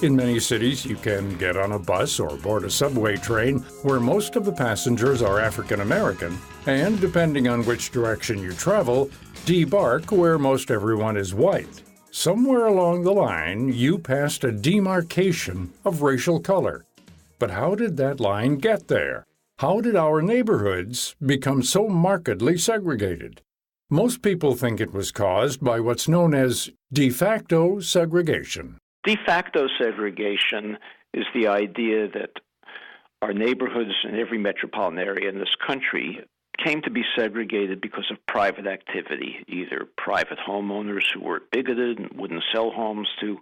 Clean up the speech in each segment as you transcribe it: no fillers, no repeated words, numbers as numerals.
In many cities, you can get on a bus or board a subway train where most of the passengers are African American, and depending on which direction you travel, debark where most everyone is white. Somewhere along the line, you passed a demarcation of racial color. But how did that line get there? How did our neighborhoods become so markedly segregated? Most people think it was caused by what's known as de facto segregation. De facto segregation is the idea that our neighborhoods in every metropolitan area in this country came to be segregated because of private activity, either private homeowners who were bigoted and wouldn't sell homes to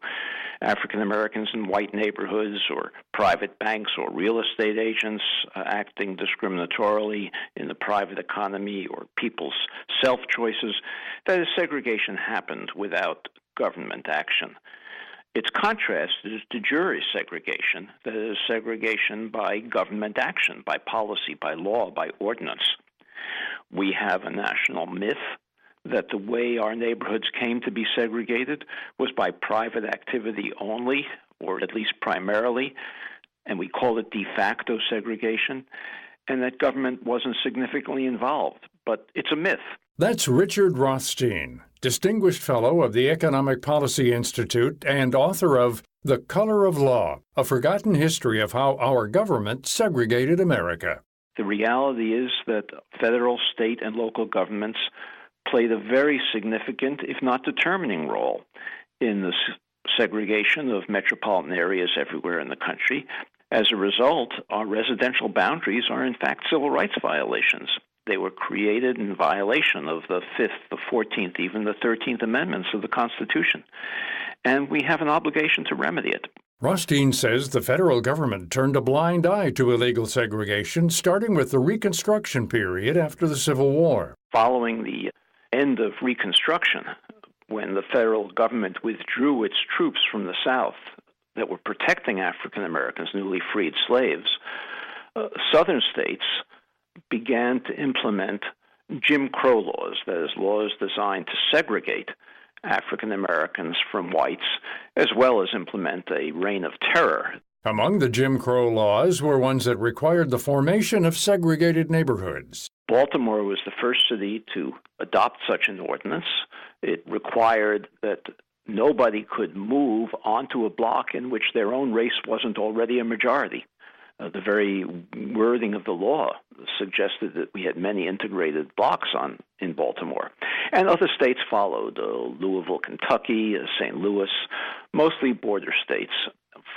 African Americans in white neighborhoods, or private banks or real estate agents acting discriminatorily in the private economy, or people's self-choices. That is, segregation happened without government action. Its contrast is de jure segregation, that is, segregation by government action, by policy, by law, by ordinance. We have a national myth that the way our neighborhoods came to be segregated was by private activity only, or at least primarily, and we call it de facto segregation, and that government wasn't significantly involved. But it's a myth. That's Richard Rothstein, Distinguished Fellow of the Economic Policy Institute and author of The Color of Law, A Forgotten History of How Our Government Segregated America. The reality is that federal, state, and local governments played a very significant, if not determining role in the segregation of metropolitan areas everywhere in the country. As a result, our residential boundaries are in fact civil rights violations. They were created in violation of the 5th, the 14th, even the 13th Amendments of the Constitution. And we have an obligation to remedy it. Rothstein says the federal government turned a blind eye to illegal segregation, starting with the Reconstruction period after the Civil War. Following the end of Reconstruction, when the federal government withdrew its troops from the South that were protecting African Americans, newly freed slaves, southern states began to implement Jim Crow laws, that is, laws designed to segregate African Americans from whites, as well as implement a reign of terror. Among the Jim Crow laws were ones that required the formation of segregated neighborhoods. Baltimore was the first city to adopt such an ordinance. It required that nobody could move onto a block in which their own race wasn't already a majority. The very wording of the law suggested that we had many integrated blocks in Baltimore. And other states followed. Louisville, Kentucky, St. Louis, mostly border states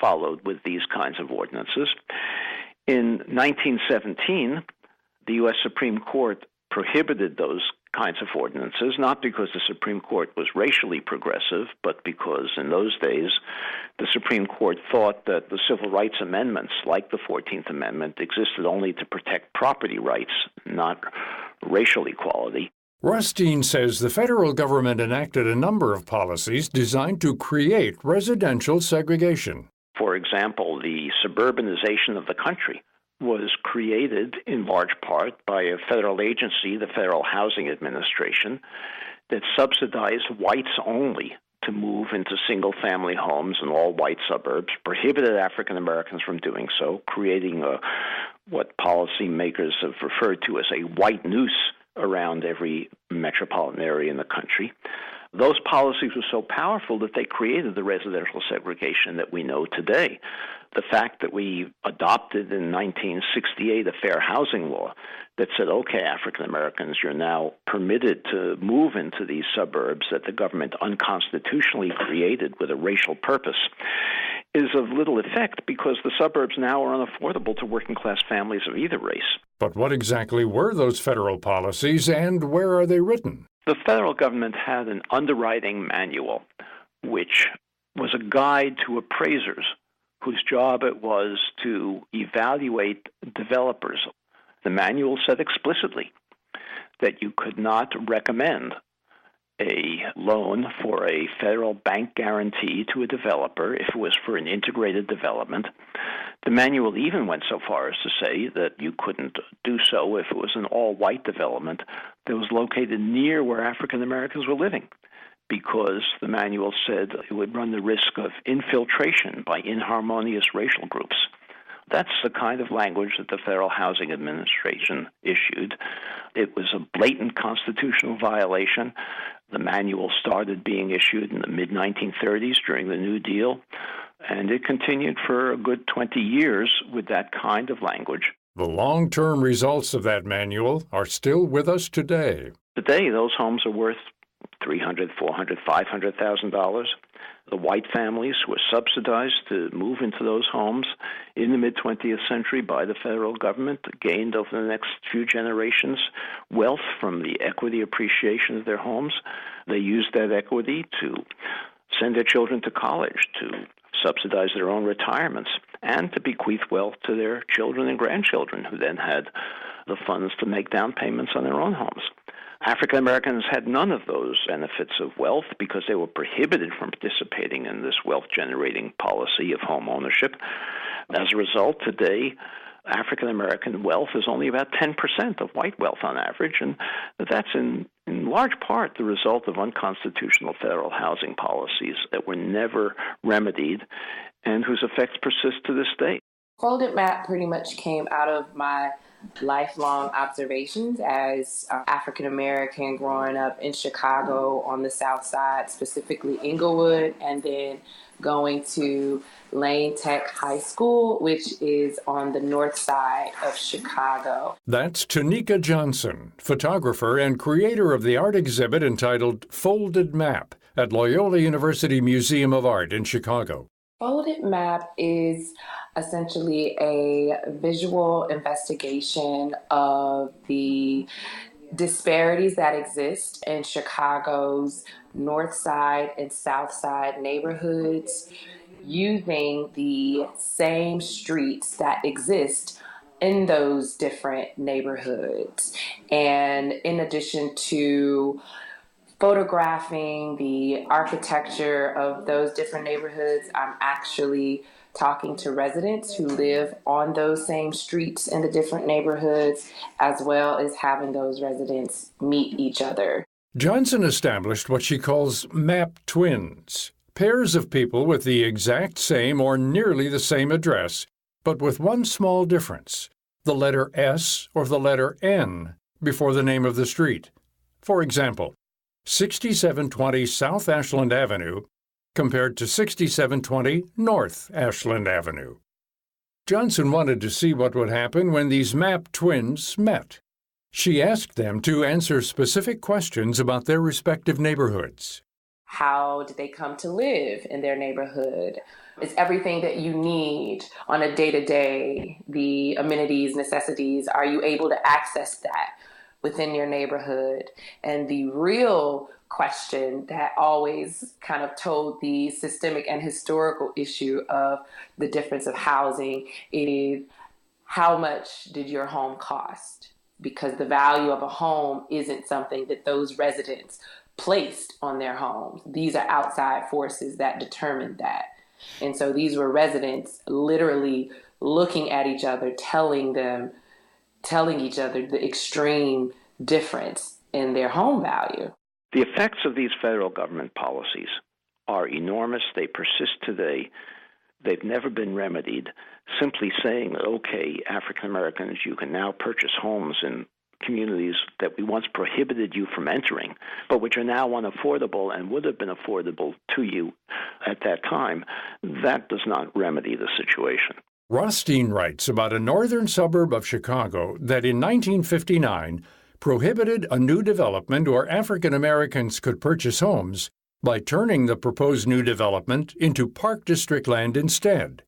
followed with these kinds of ordinances. In 1917, the U.S. Supreme Court prohibited those kinds of ordinances, not because the Supreme Court was racially progressive, but because in those days the Supreme Court thought that the civil rights amendments, like the 14th Amendment, existed only to protect property rights, not racial equality. Rothstein says the federal government enacted a number of policies designed to create residential segregation. For example, the suburbanization of the country was created in large part by a federal agency, the Federal Housing Administration, that subsidized whites only to move into single-family homes in all-white suburbs, prohibited African Americans from doing so, creating what policymakers have referred to as a white noose around every metropolitan area in the country. Those policies were so powerful that they created the residential segregation that we know today. The fact that we adopted in 1968 a fair housing law that said, okay, African Americans, you're now permitted to move into these suburbs that the government unconstitutionally created with a racial purpose, is of little effect because the suburbs now are unaffordable to working-class families of either race. But what exactly were those federal policies, and where are they written? The federal government had an underwriting manual, which was a guide to appraisers whose job it was to evaluate developers. The manual said explicitly that you could not recommend a loan for a federal bank guarantee to a developer if it was for an integrated development. The manual even went so far as to say that you couldn't do so if it was an all-white development that was located near where African Americans were living, because the manual said it would run the risk of infiltration by inharmonious racial groups. That's the kind of language that the Federal Housing Administration issued. It was a blatant constitutional violation. The manual started being issued in the mid-1930s during the New Deal, and it continued for a good 20 years with that kind of language. The long-term results of that manual are still with us today. Today, those homes are worth $300,000, $400,000, $500,000. The white families were subsidized to move into those homes in the mid-20th century by the federal government, gained over the next few generations wealth from the equity appreciation of their homes. They used that equity to send their children to college, to subsidize their own retirements, and to bequeath wealth to their children and grandchildren, who then had the funds to make down payments on their own homes. African Americans had none of those benefits of wealth because they were prohibited from participating in this wealth-generating policy of home ownership. As a result, today, African American wealth is only about 10% of white wealth on average, and that's in large part the result of unconstitutional federal housing policies that were never remedied and whose effects persist to this day. Folded map pretty much came out of my lifelong observations as African American growing up in Chicago on the South Side, specifically Inglewood, and then going to Lane Tech High School, which is on the north side of Chicago. That's Tonika Johnson, photographer and creator of the art exhibit entitled Folded Map at Loyola University Museum of Art in Chicago. Folded Map is essentially a visual investigation of the disparities that exist in Chicago's north side and south side neighborhoods using the same streets that exist in those different neighborhoods. And in addition to photographing the architecture of those different neighborhoods, I'm actually talking to residents who live on those same streets in the different neighborhoods, as well as having those residents meet each other. Johnson established what she calls map twins, pairs of people with the exact same or nearly the same address, but with one small difference, the letter S or the letter N before the name of the street. For example, 6720 South Ashland Avenue compared to 6720 North Ashland Avenue. Johnson wanted to see what would happen when these map twins met. She asked them to answer specific questions about their respective neighborhoods. How did they come to live in their neighborhood? Is everything that you need on a day-to-day, the amenities, necessities, are you able to access that within your neighborhood? And the real question that always kind of told the systemic and historical issue of the difference of housing is, how much did your home cost? Because the value of a home isn't something that those residents placed on their homes. These are outside forces that determined that. And so these were residents literally looking at each other, telling each other the extreme difference in their home value. The effects of these federal government policies are enormous. They persist today. They've never been remedied. Simply saying, okay, African Americans, you can now purchase homes in communities that we once prohibited you from entering, but which are now unaffordable and would have been affordable to you at that time, that does not remedy the situation. Rothstein writes about a northern suburb of Chicago that in 1959 prohibited a new development where African Americans could purchase homes by turning the proposed new development into Park District land instead.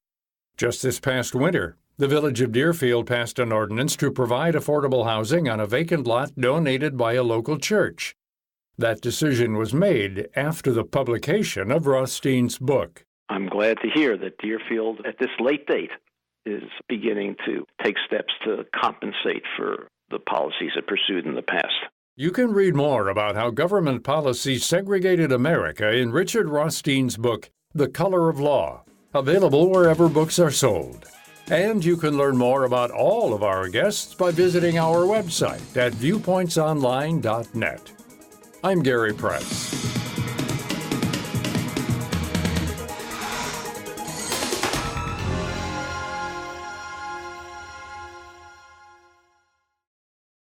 Just this past winter, the village of Deerfield passed an ordinance to provide affordable housing on a vacant lot donated by a local church. That decision was made after the publication of Rothstein's book. I'm glad to hear that Deerfield, at this late date, is beginning to take steps to compensate for the policies it pursued in the past. You can read more about how government policy segregated America in Richard Rothstein's book, The Color of Law, available wherever books are sold. And you can learn more about all of our guests by visiting our website at viewpointsonline.net. I'm Gary Price.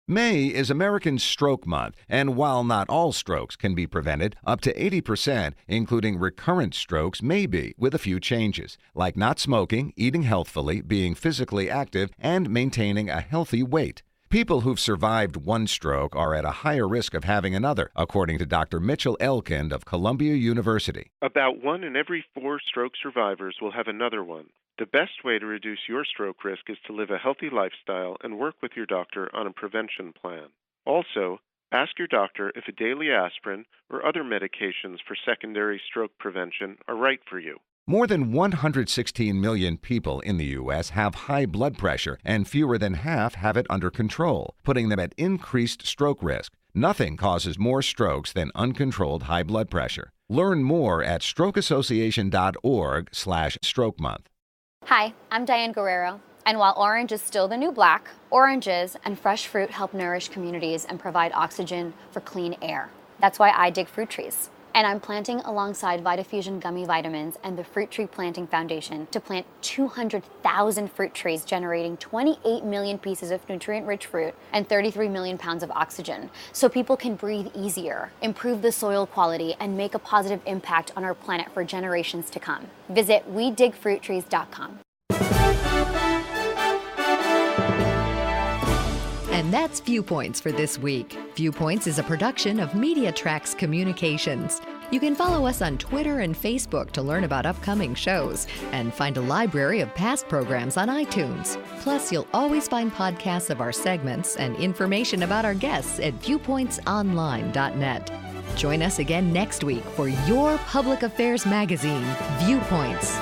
May is American Stroke Month, and while not all strokes can be prevented, up to 80%, including recurrent strokes, may be, with a few changes, like not smoking, eating healthfully, being physically active, and maintaining a healthy weight. People who've survived one stroke are at a higher risk of having another, according to Dr. Mitchell Elkind of Columbia University. About 1 in every 4 stroke survivors will have another one. The best way to reduce your stroke risk is to live a healthy lifestyle and work with your doctor on a prevention plan. Also, ask your doctor if a daily aspirin or other medications for secondary stroke prevention are right for you. More than 116 million people in the U.S. have high blood pressure, and fewer than half have it under control, putting them at increased stroke risk. Nothing causes more strokes than uncontrolled high blood pressure. Learn more at strokeassociation.org/stroke month. Hi, I'm Diane Guerrero, and while orange is still the new black, oranges and fresh fruit help nourish communities and provide oxygen for clean air. That's why I dig fruit trees. And I'm planting alongside VitaFusion Gummy Vitamins and the Fruit Tree Planting Foundation to plant 200,000 fruit trees, generating 28 million pieces of nutrient-rich fruit and 33 million pounds of oxygen, so people can breathe easier, improve the soil quality, and make a positive impact on our planet for generations to come. Visit WeDigFruitTrees.com. And that's Viewpoints for this week. Viewpoints is a production of Media Tracks Communications. You can follow us on Twitter and Facebook to learn about upcoming shows and find a library of past programs on iTunes. Plus, you'll always find podcasts of our segments and information about our guests at viewpointsonline.net. Join us again next week for your public affairs magazine, Viewpoints.